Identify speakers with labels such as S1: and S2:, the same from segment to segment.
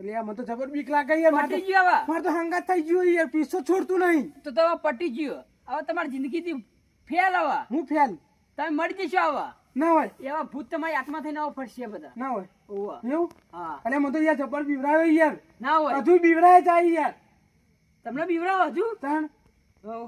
S1: એટલે યાર મને તો જબર બીક લાગે યાર.
S2: પટી ગયો હવે.
S1: મારે તો હંગાત થઈ ગયો યાર, પીસો છોડતું નહીં.
S2: તો તમે પટી ગયો. હવે તમારી જિંદગીથી ફેલ હવે.
S1: હું ફેલ
S2: તમે મરી જશો હવે.
S1: ના હોય,
S2: એવા ભૂત તમારી આત્મા થઈને આવો ફરશે બધા.
S1: ના હોય
S2: ઓવા.
S1: એવું.
S2: હા.
S1: એટલે મને તો યાર જબર બીવરાવે યાર,
S2: ના હોય.
S1: હજુ બીવરાય જાય યાર.
S2: તમને બીવરાવો હજુ?
S1: તાણ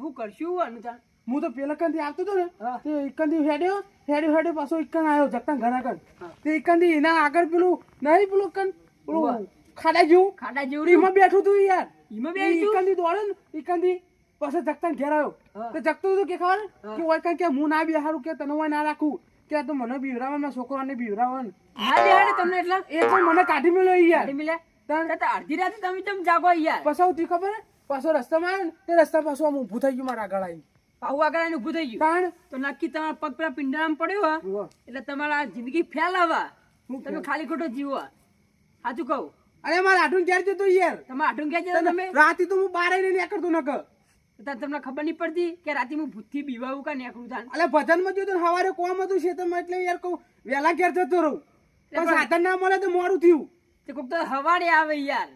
S2: હું કરશું આનું તાણ?
S1: હું તો પેલા કંદી આવતો હતો ને,
S2: હા.
S1: તે એકંદી હેડ્યો પાછો એકન આવ્યો જગતા ઘણા કન.
S2: હા.
S1: તે એકંદી એના આગળ પેલું નહીં પેલું કન પેલું ખાડા જેવું
S2: ખાડા જેવડી
S1: એમાં બેઠું તું યાર.
S2: ઈમાં બેહી તું?
S1: એકંદી દોડે ને એકંદી પાછો જગતા ઘેર આવ્યો.
S2: હા.
S1: તે જગતો હતો કે ખબર
S2: હા.
S1: કે ઓય કન કે હું ના બેહારું કે તને ઓય ના રાખું કે આ તો મને બીવરાવવાના છોકરાને બીવરાવવાના
S2: હા બેહાડે તમને એટલા?
S1: એ તો મને કાઢી મેળ્યો યાર.
S2: ગાડી મિલે?
S1: તાણ
S2: તો અડધી રાતે તમે કેમ જાગો યાર?
S1: પસાવતી ખબર હે? પાછો રસ્તામાં આવ્યો ને તે રસ્તા પાછો આમ ઊભું થઈ ગયું મારા આગળ આવીને.
S2: પાહુ આગળ આવીને ઊભું થઈ ગયું.
S1: તાણ
S2: તો નક્કી તમારા પગ પેલા પિંડામાં પડ્યો હા?
S1: ઉવ્વ.
S2: એટલે તમારા જિંદગી ફેલાવા
S1: હું
S2: તમે
S1: ફેલ?
S2: ખાલી ખોટો જીવો. સાચું કહું?
S1: અરે મારા આઠું ક્યારે જતો યાર.
S2: તમે આટું ક્યાં જતા તમે?
S1: રાતે તો હું બાર આવીને નીકળતો ન કર.
S2: તાર તમને ખબર નહીં પડતી કે રાતે હું ભૂતથી બીવાવું કા નીકળું તાન?
S1: અલે ભજનમાં જોયું તો હવારે કોમ હતું ખેતરમાં એટલે યાર કહું વહેલા ઘેર જતો રહું. પણ સાધન ના મળે તો મોડું થયું.
S2: તે કોક તો હવાડે આવે યાર.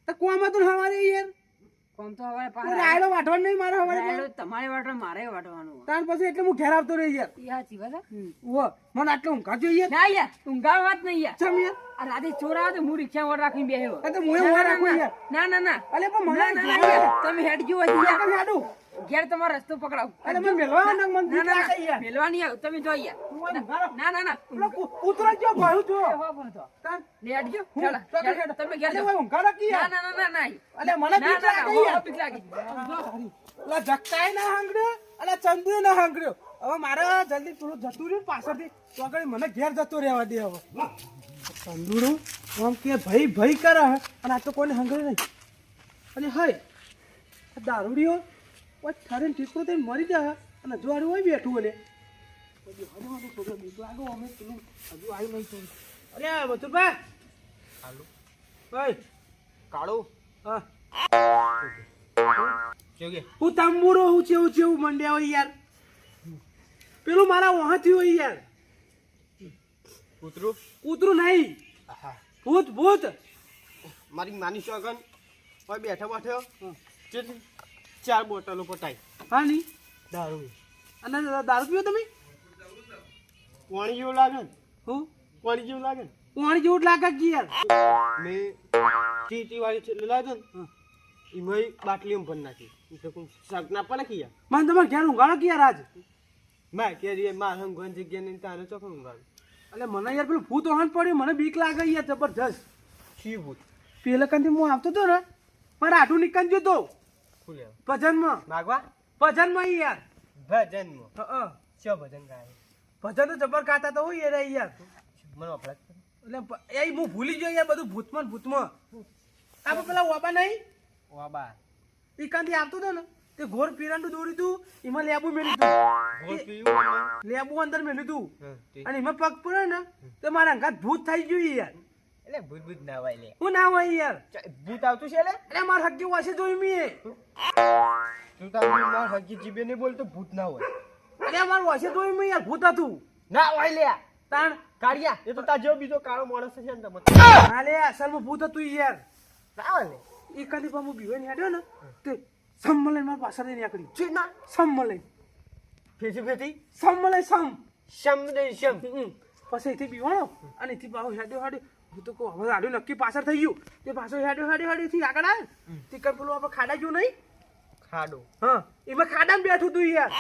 S1: તો કોમ હતું ને હવારે યાર.
S2: કોમ તો હવારે
S1: તો
S2: પાછા
S1: રાયડો વાટવાનું નહીં મારે હવારે.
S2: રાયડો તમારે વાટવા મારે વાટવાનું.
S1: તાર પછી એટલે હું ઘેર આવતો રહી યાર.
S2: એ સાચી વાત હે?
S1: ઉવ્વ. મને આટલો ઊંઘા જોઈએ
S2: ના યાર ઊંઘાવ વાત નહીં યાર.
S1: ચમ યાર.
S2: આ રાતે ચોર આવે તો હું રિક્ષા વાર રાખીને બેહ્યો.
S1: આ તો મુએ ઉભા રાખું યાર.
S2: ના ના ના
S1: અલે પણ મને
S2: ના, ના, ના, યાર. તમે હેડ જો હજી યાર.
S1: કેમ યાડું?
S2: ઘેર તમારો રસ્તો પકડાવ.
S1: અલે મને મેલવા ના મને
S2: ના
S1: બીક
S2: ના
S1: લાગે
S2: ના
S1: યાર.
S2: મેલવા નહીં આવું. તમે જો યાર.
S1: તું આ ઊંઘા રાખ.
S2: ના ના ના
S1: પેલો કૂતરો જો ભાયું જો.
S2: હો બોલતો.
S1: તાર
S2: લેટ જો
S1: હું
S2: ચાલો,
S1: તો
S2: ચાલો,
S1: હેડ.
S2: તમે ઘેર
S1: અલે
S2: જાઓ.
S1: ઓય ઊંઘા રાખી
S2: ના
S1: યાર.
S2: ના ના ના ના
S1: અલે મને
S2: ના,
S1: બીક
S2: ના, ના,
S1: લાગે
S2: હો,
S1: યાર.
S2: બીક લાગી. જો.
S1: ઓલા જક્કાએ ના હાંગડ્યો અને ચંદુએ ના હાંગડ્યો. હવે મારે જલ્દી થોડું જતું રહ્યું પાછળથી તો આગળ મને ઘેર જતો રહેવા દે હવે. ચંદુડું આમ કે ભાઈ ભાઈ કરે હે અને આ તો કોઈને હાંગડે નહીં. અને હય આ દારૂડીઓ ઓય ઠરીને ઠીકરો થઈને મરી જાય અને હજુ આડું હોય બેઠું ઓલે. અમે પેલું હજુ આવ્યું નહીં તો. અરે બતુરભાઈ.
S3: હાલો
S1: ઓય
S3: કાળો
S1: હા
S3: જોગે
S1: હું તંબુરો હું ચેવું મંડ્યા હોય યાર. પેલું મારા વહાથી હોય યાર.
S3: કૂતરું
S1: કૂતરું નહીં,
S3: આહા
S1: ભૂત ભૂત.
S3: મારી માની સોગન ઓય બેઠો બેઠો કેટલી 4 બોટલો પટાઈ
S1: હા ની
S3: દારૂ
S1: અને દારૂ પીવો તમે?
S3: પાણી જેવું લાગે ને
S1: હું
S3: પાણી જેવું લાગે ને
S1: પાણી જેવું જ લાગે કે યાર.
S3: મેં ટી વાળી છે લાવ્યો ને એમાં બાટલીઓ ભરી નાખી એટલે કોઈ શાક ના પડે કે યાર
S1: મને તમારે ઘેર ઊંઘાડો કે યાર આજ.
S3: મેં કે મારા હંગવાની જગ્યા નહીં તારે ચોખ્ખું ઊંઘાડું
S1: એટલે મને યાર પેલું ભૂત ઓહન પડ્યું મને બીક લાગે યાર જબરજસ્ત.
S3: શી ભૂત
S1: પેલા કંથી હું આવતો હતો ને મારે આટું નીકળી જતો
S3: ખુલે
S1: ભજનમાં.
S3: માગવા
S1: ભજનમાં યાર.
S3: ભજનમાં
S1: હં.
S3: શું ભજન ગાય
S1: ભજન તો જબર ગાતા તો હોય યાર યાર.
S3: મને અપરાધ કરે.
S1: એટલે એ હું ભૂલી ગયો યાર બધું ભૂતમાં ને ભૂતમાં. આપણે પેલા વાપા નહીં
S3: વાબા
S1: એ કાંથી આવતો હતો ને તે ઘોર પીરાનું દોર્યું તું એમાં લેબુ મેળ્યું તું.
S3: ગોળ પીવું ને?
S1: લેબુ અંદર મેળ્યું તું
S3: હં, તે.
S1: અને એમાં પગ પડ્યો ને તો મારા અંગાત ભૂત થઈ ગયું યાર.
S3: એટલે ભૂત ભૂત ના વાય લે
S1: હું ના હોય યાર.
S3: ભૂત આવતું છે લે
S1: એટલે મારા હક્કી વાસે જોયું મેં.
S3: તું તારું માર હકી જીબે નહીં બોલતો ભૂત ના હોય
S1: એટલે મારું વાસે જોયું મેં યાર ભૂત હતું.
S3: ના હોય લે
S1: તાણ
S3: કાળિયા એ તો તાર જેવો બીજો કાળો માણસ છે ને તમે
S1: હા લે અસલમાં ભૂત હતું યાર.
S3: ના હોય ને
S1: એ કાંથી પણ હું બીવાઈને હેડ્યો ને તે સંમલન મારા પાછળ નીકળી.
S3: છે ના
S1: સંમલન
S3: ફેસી ફેસી
S1: સંમલન સમ.
S3: શમ દે શમ
S1: પછી એથી બીવાણો અને એથી પાછો હેડ્યો હું તો કહું હવે આડું નક્કી પાછળ થઈ ગયું તે પાછો હેડ્યો થી આગળ આવે તે કર પેલું આપણે ખાડા જેવું નહીં.
S3: ખાડો
S1: હા એમાં ખાડામાં બેઠું તું યાર.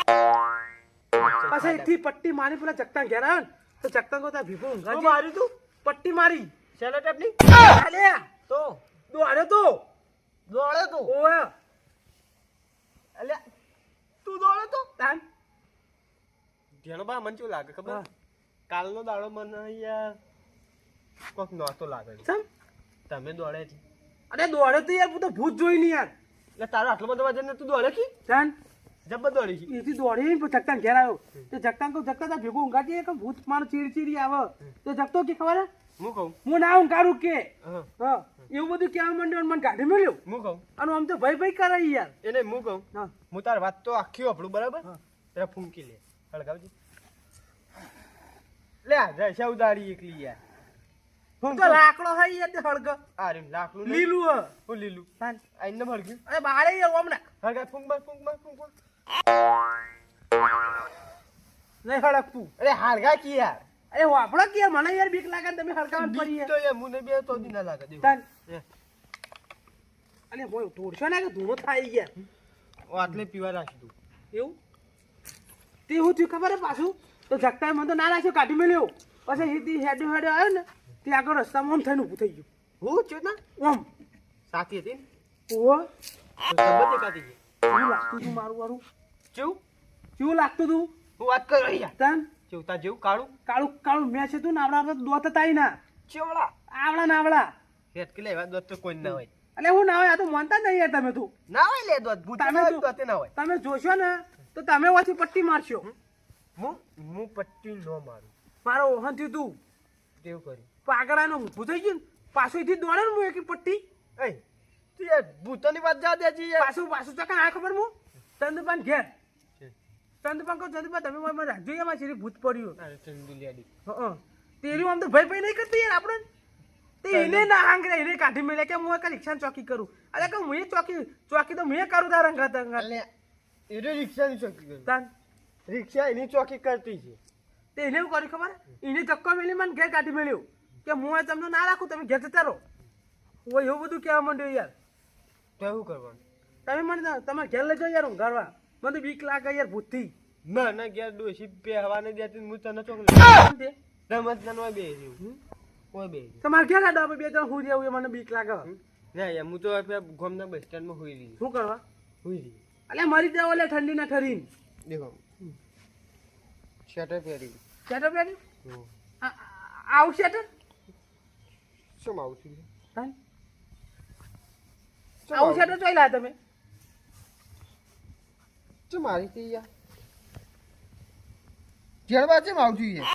S1: પછી એકથી પટ્ટી મારી પેલા જગતા ઘેર આવ્યો ને તો જગતા કહો ત્યાં ભીખું ઊંઘા
S3: તું
S1: છે.
S3: મારી તું
S1: પટ્ટી મારી
S3: સેલો ટેપની
S1: અલ્યા
S3: તો
S1: દોડ્યો તો
S3: દોડે તું
S1: ઓય
S3: અલ્યા તું દોડે તો
S1: તાન
S3: ધેણો બા મન ચેવું લાગે ખબર
S1: હા.
S3: કાલનો દાડો મને યાર કોક નહોતો લાગે
S1: સમ
S3: તમે દોડે છે
S1: અરે દોડ્યો તો યાર હું તો ભૂત જોઈ નહીં યાર.
S3: એટલે તારો આટલો બધો વજન ને તું દોડે કી
S1: તાન
S3: જબ્બર દોડી છે
S1: એથી દોડી પછી જગતા ઘેર આવ્યો તો જગતા કહું જગતા ત્યાં ભેગું ઊંઘા છે કે ભૂત મારું ચીડચીડી આવે તો જગતો કે ખબર હે?
S3: હું કહું
S1: હું ના ઊંઘાડું કે
S3: હા
S1: હા એવું બધું કહેવા માંડ્યો અને મને કાઢી મળ્યો
S3: હું કહું
S1: અને આમ તો ભાઈ ભાઈ કરે યાર.
S3: એને હું કહું
S1: હા
S3: હું તાર વાત તો આખી આપણું બરાબર
S1: હા.
S3: તારે ફૂંકી લે હળગાવજી લે આ જય ઉદાડી એકલી યાર હું
S1: તો લાકડો હોય યાર તે હળગ
S3: આ રે લાકડું
S1: લીલું હ
S3: હું લીલું
S1: તાન
S3: આઈને ભરગ્યું
S1: અરે બારે યાર ઓમના
S3: હળગા ફૂંક બસ
S1: નહીં હળગતું
S3: અરે હાલગા કી યાર
S1: અરે વાપડો કે મને યાર બીક લાગે ને તમે હળગાવન પડી
S3: બીક તો યાર મને બે તો દી ના લાગે દેવ
S1: તાન અને બોય તોડશો ને કે ધૂળો થાય યાર
S3: આટલે પીવા રાખી દઉં
S1: એવું તે હું થયું ખબર હે પાછું તો ઝકતા મને તો ના રાખ્યો કાઢી મેલ્યો પછી હીધી હેડ્યો આવ્યો ને તે આગળ રસ્તામાં આમ થઈને ઊભું થઈ ગયું
S3: હું છું ના
S1: આમ
S3: સાથી હતી ને
S1: ઓહો
S3: તો સંબંધ કાઢી ગઈ
S1: કેવું લાગતું તું મારું વારું
S3: કેવું
S1: કેવું લાગતું તું
S3: હું વાત કરો યાર
S1: તાન
S3: ચેવતા જેવું કાળું
S1: કાળું કાળું મેં છે તું નાવડા દોત તાઈ ના
S3: ચેવડા
S1: આવડા નાવડા
S3: હેત કે લેવા દોત તો કોઈ ના હોય
S1: અલે હું ના હોય આ તો માનતા જ નહીં યાર તમે તું
S3: ના હોય લે દોત ભૂત
S1: તમે
S3: ના હોય
S1: તો-
S3: દોતે ના હોય
S1: તમે જોશો ને તો તમે ઓછી પટ્ટી મારશો
S3: હું પટ્ટી નો મારું
S1: મારો ઓહન થયું તું
S3: તેવું કર્યું
S1: પાગડાનું ઊભું થઈ ગયું ને પાછું થી દોડે ને હું એક પટ્ટી
S3: એ તું યાર ભૂતોની વાત જા દેજી યાર
S1: પાછું ચકન આ ખબર હું ચંદુપાન ઘેર ચંદુપાન કહું ચંદુપાન તમે મને રાખજો એમાં શરીર ભૂત પડ્યું
S3: અરે ચંદુ લેડી
S1: તેરી આમ તો ભય ભય નહીં કરતી યાર આપણે તે એને ના આંગળે એને કાઢી મેલે કે હું એક રિક્ષા ચોકી કરું અરે કે હું ચોકી તો મેં કરું તારા અંગાત
S3: અલે એ રિક્ષાની ચોકી કરી
S1: તાન
S3: રિક્ષા એની ચોકી કરતી છે
S1: તે એને એવું કર્યું ખબર એને ધક્કો મેલી મને ઘેર કાઢી મેલ્યું કે હું આ તમને ના રાખું તમે ઘેર જતા રહો હું એવું બધું કહેવા માંડ્યું યાર
S3: તો એવું કરવાનું
S1: તમે મને તમારે ઘેર લઈ જાઓ યાર ઊંઘાડવા મને તો બીક લાગે યાર ભૂતથી
S3: ના ના ગયા ડોસી બે હવા ને દેતી હું તને ચોક
S1: કેમ તે?
S3: રમત ના બે જેવું કોઈ બે
S1: તમારે ઘેર કાઢો આપણે બે જણ હુઈ રહેવું એ મને બીક લાગે
S3: ના યાર હું તો ગામના બસ સ્ટેન્ડમાં હોઈ રહી
S1: શું કરવા
S3: હોઈ રહી
S1: અલ્યા મરી જાવ એટલે ઠંડી ના ઠરીને
S3: દેખો શર્ટ પહેરી
S1: શેટર પહેર્યું આવું શેટર
S3: શું આવું છું
S1: હા? આવું શેટર ચોઈ લાયા તમે
S3: શું મારી થી યાર જેડવા ચેમ આવું છું યાર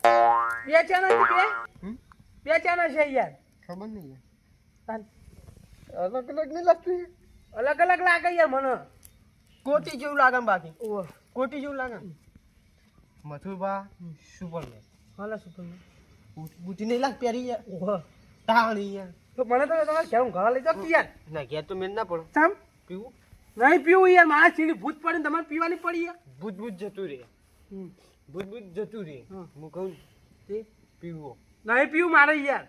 S1: બે ચાના છે બે
S3: હમ?
S1: બે ચાના છે યાર
S3: ખબર નહીં યાર
S1: તાન
S3: અલગ અલગ નહીં લાગતું યાર
S1: અલગ અલગ લાગે યાર મને
S3: કોટી જેવું લાગે ને બાકી
S1: ઓહ
S3: કોટી જેવું લાગે ને મથુરબા સુપરમેન
S1: હાલા સુપર
S3: બુટી નહીં લાગ પહેરી યાર
S1: ઓહ
S3: તાણી યાર
S1: તો મને તો તમારે ઘેર ઊંઘાડવા લઈ જાઓ કે યાર
S3: ના ઘેર તો મેં ના પડો
S1: ચમ
S3: પીવું
S1: નહીં પીવું યાર મારા ચીડી ભૂત પડે ને તમારે પીવાની પડી યાર
S3: ભૂત ભૂત જતું રે ભૂત ભૂત જતું રે
S1: હા.
S3: હું કહું
S1: તે
S3: પીવો
S1: નહીં પીવું મારે યાર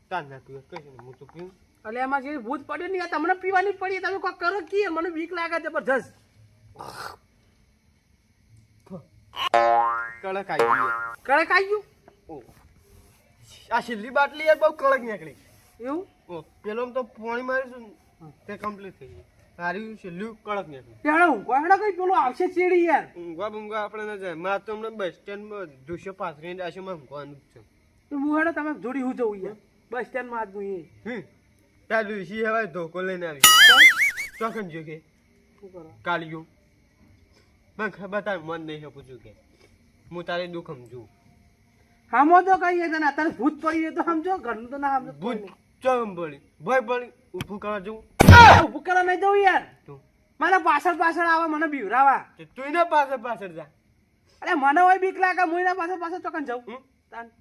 S3: તાર ના પીવો કહીશ ને હું તો પીવું
S1: એટલે એમાં જે ભૂત પડે ને યાર તમને પીવાની પડી તમે કોઈ કરો કે યાર મને બીક લાગે જબરજસ્ત
S3: કડક આવી ગઈ યાર.
S1: કડક આવી ગયું
S3: ઓ આ છેલ્લી બાટલી યાર બહુ કડક નીકળી
S1: એવું
S3: ઓ પેલો તો પાણી મારીશું ને તે કમ્પ્લીટ થઈ ગઈ સારી છેલ્લું કડક નીકળી
S1: ત્યારે ઊંઘવાડા કઈ પેલો આવશે ચીડી યાર
S3: ઊંઘવા બૂંઘવા આપણે ના જાય મારે તો હમણાં બસ સ્ટેન્ડમાં 235 આશુમાં ઊંઘવાનું જ છે
S1: તો હું હેડો તમે જોડી હું જવું યાર બસ સ્ટેન્ડમાં આજ હું
S3: ત્યાં લુસી હવે ધોકો લઈને આવી ચોકન જો કે
S1: શું કરો
S3: કાલિયો મને ખબર તાર મન નહીં છે પૂછ્યું કે હું તારે દુઃખ સમજુ
S1: હામો તો કઈ તને અત્યારે ભૂત પડી જાય તો સમજો ઘરનું તો ના સમજો
S3: ભૂત ચમ પડી ભય પડી ઊભું કરવા જવું
S1: ઊભું કરવા નહીં જવું યાર
S3: તું
S1: મને પાછળ આવે મને બીવરાવા
S3: તું એના પાછળ પાછળ જા
S1: અરે મને હોય બીક લાગે હું એના પાછળ ચોકન જાઉં
S3: હમ?
S1: તાન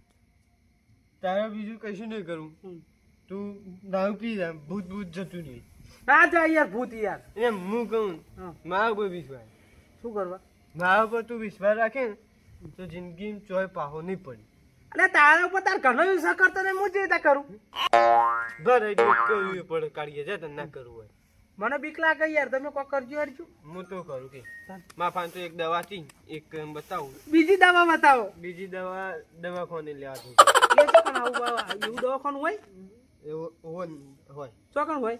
S3: તારે બીજું કશું નહીં કરું તું દારૂ પી જા ભૂત ભૂત જતું નહીં
S1: ના જાય યાર ભૂત યાર
S3: એમ હું કહું
S1: હા.
S3: મારા ઉપર વિશ્વાસ
S1: શું કરવા
S3: મારા ઉપર તું વિશ્વાસ રાખે ને તો જિંદગી ચોય પાહો નહીં પડી
S1: અરે તારા ઉપર તાર ઘરનો વિશ્વાસ કરતો ને હું જે રીતે કરું
S3: ઘરે કરવું પડે કાઢીએ છે તને ના કરવું હોય
S1: મને બીક લાગે યાર તમે કોઈ કરજો હરજો
S3: હું તો કરું કે માફાન તો એક દવા હતી એક બતાવું
S1: બીજી દવા બતાવો
S3: બીજી દવા દવાખાને લેવા
S1: એ ચોકન આવું એવું દવાખાનું હોય
S3: એવો હોય
S1: ચોકન હોય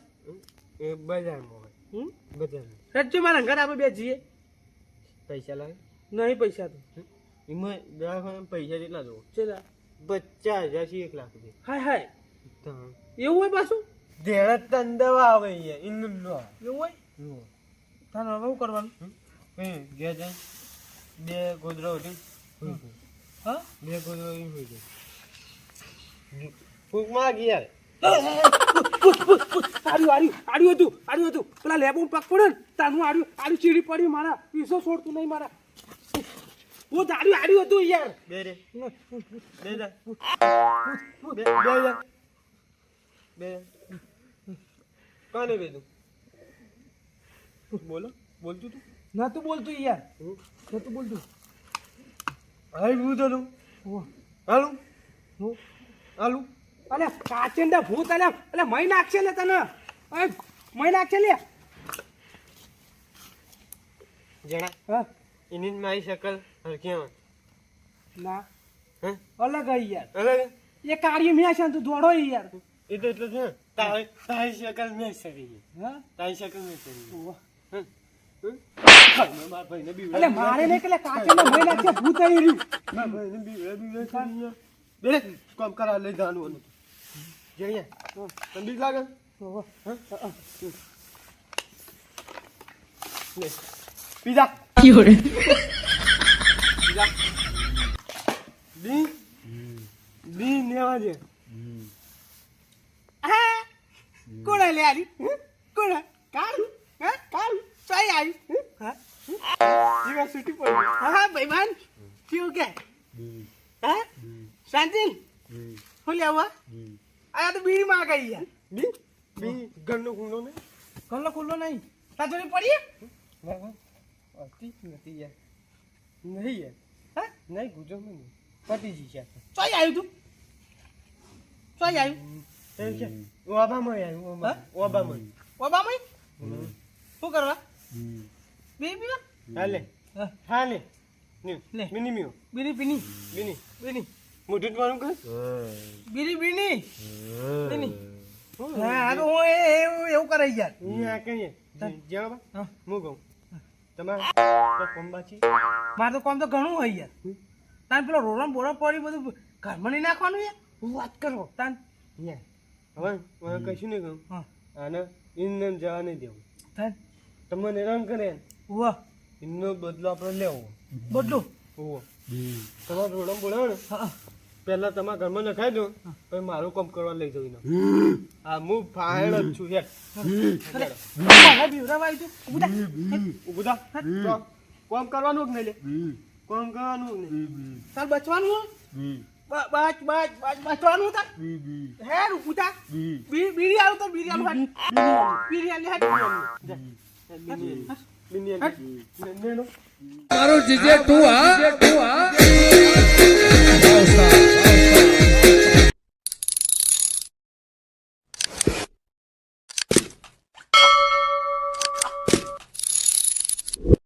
S3: એ બજારમાં હોય
S1: હમ
S3: બજારમાં
S1: હરજો મારા ઘર આપણે બે જઈએ
S3: પૈસા લાગે
S1: નહીં પૈસા તો
S3: એમાં દવાખાને પૈસા કેટલા દો
S1: ચલા
S3: 50,000 થી 1 લાખ સુધી
S1: હાય હાય એવું હોય પાછું
S3: દેણા તન દવા આવે અહીંયા ઇન્નું નો
S1: એવું હોય તારે હવે શું કરવાનું
S3: ગયા જાય બે ગોદરા ઉઠી
S1: હા
S3: બે ગોદરા ઉઠી હોય જાય ફૂંકમાં ગયા
S1: આડ્યું હતું પેલા લેબો પગ પડે ને તાનું આડ્યું ચીડી પડી મારા પીસો છોડતું નહીં મારા હું દારૂ આડ્યું હતું યાર.
S3: બે રે બે જા બે જા બે કોને બેદું બોલો બોલતું તું
S1: નતું બોલતું યાર. નતું બોલતું.
S3: હાલ હું તો હાલું હું હાલું
S1: અલે કાચિંડા ભૂત અલે અલે મય નાખશે લે તને. અરે મય નાખશે લે.
S3: જણા
S1: હા
S3: એની જ મારી શકલ હરખી આવે
S1: ના
S3: હે
S1: અલગ હઈ યાર.
S3: અલગ
S1: એ કાર્ય મેં છે તું દોડો યાર.
S3: એ તો એટલે છે તારી શકલ મેં સરી
S1: હા
S3: તારી શકલ મેં સરી
S1: ઓવા.
S3: મારા ભાઈને બી
S1: અલે મારે ને કે કાચિંડા મય નાખશે ભૂત આવી રહ્યું.
S3: મારા ભાઈને બી સરી બેરે કોમ કરા લઈ જવાનું હતું જઈએ તને બીક લાગે
S1: ઓવા.
S3: લે પીઝા
S2: Fiore.
S3: પીઝા બી નેવા છે
S1: હા કોણ લે આરી કોણ કાળું હા કાળું સાઈ આવી હા
S3: જીવા છૂટી પડી
S1: હા ભાઈવાન કેવું કે હા શાંતિ હું લેવા આ તો બીડી માં ગઈ યાર.
S3: બી બી ઘરનો ખૂણો ને
S1: કલ્લો ખુલ્લો નહીં તાજોરી પડી
S3: વાહ વાહ અતિ નથી યાર નહીં યાર
S1: હા
S3: નહીં ગુજો નહીં પતી જી છે
S1: ચોઈ આવ્યું તું ચોઈ આવ્યું
S3: એમ છે ઓબામાં યાર ઓબામાં
S1: ઓબામાં શું કરવા બેબી
S3: હાલે
S1: હા
S3: હાલે
S1: લે.
S3: મિની મીઓ
S1: બીડી પીની
S3: મિની
S1: બીડી
S3: મોઢું મારું કર
S1: બીડી પીની પીની હા તો હું એવું કરે યાર.
S3: અહીંયા કહીએ જ્યાં બા
S1: હા
S3: હું કહું તમારે તો કોમ્બાચી
S1: મારે તો કામ તો ઘણું હોય યાર. તાન પેલો રોરમ બોરમ પડી બધું ઘરમાં નહીં નાખવાનું યાર. હું વાત કરો તાન
S3: અહીંયા હવે કશું નહીં કહું
S1: હા
S3: આને ઇન્દન જવા નહીં દેવું
S1: તાન
S3: તમને રંગ કરે
S1: વાહ
S3: એનો બદલો આપણે લેવો
S1: બદલું
S3: હોવો તમારે રોડમ બોલાવો ને
S1: હા
S3: પહેલા તમારા ઘરમાં નખાઈ દો પછી મારું કામ કરવા લઈ જવું ને હા હું ફાયર જ છું યાર
S1: મારા બીવરાવા આવી તું ઉભા
S3: ઊભું થા ચાલ. કામ કરવાનું જ નહીં લે કામ કરવાનું જ નહીં
S1: તાર બચવાનું હો? બચવાનું તાર હેર ઉઠા બીડી આવું તો બીડી આવું બીડી આલી હાટ
S3: બિનિયન
S4: મારો જીજે તું હા